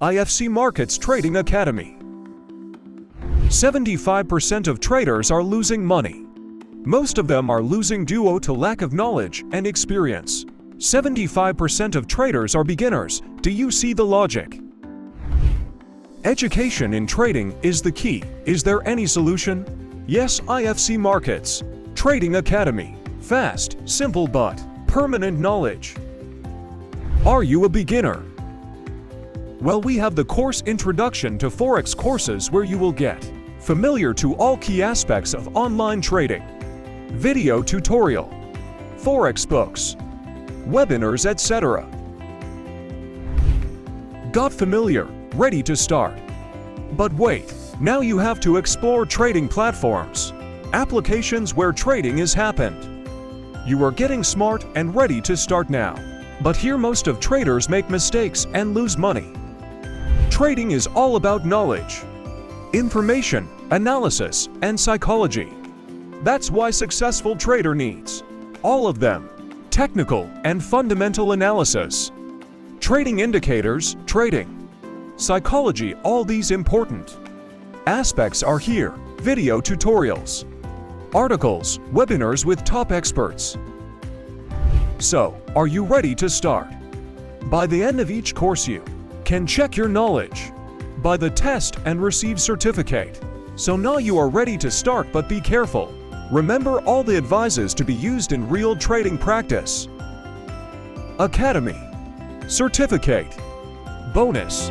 IFC Markets Trading Academy. 75% of traders are losing money. Most of them are losing due to lack of knowledge and experience. 75% of traders are beginners. Do you see the logic? Education in trading is the key. Is there any solution? Yes, IFC Markets Trading Academy. Fast, simple but permanent knowledge. Are you a beginner? Well, we have the course Introduction to Forex courses where you will get familiar to all key aspects of online trading, video tutorial, Forex books, webinars, etc. Got familiar, ready to start? But wait, now you have to explore trading platforms, applications where trading is happened. You are getting smart and ready to start now. But here most of traders make mistakes and lose money. Trading is all about knowledge, information, analysis, and psychology. That's why successful trader needs all of them: technical and fundamental analysis, trading indicators, trading, psychology. All these important aspects are here. Video tutorials, articles, webinars with top experts. So, are you ready to start? By the end of each course you can check your knowledge by the test and receive certificate. So now you are ready to start, but be careful. Remember all the advices to be used in real trading practice. Academy. Certificate. Bonus.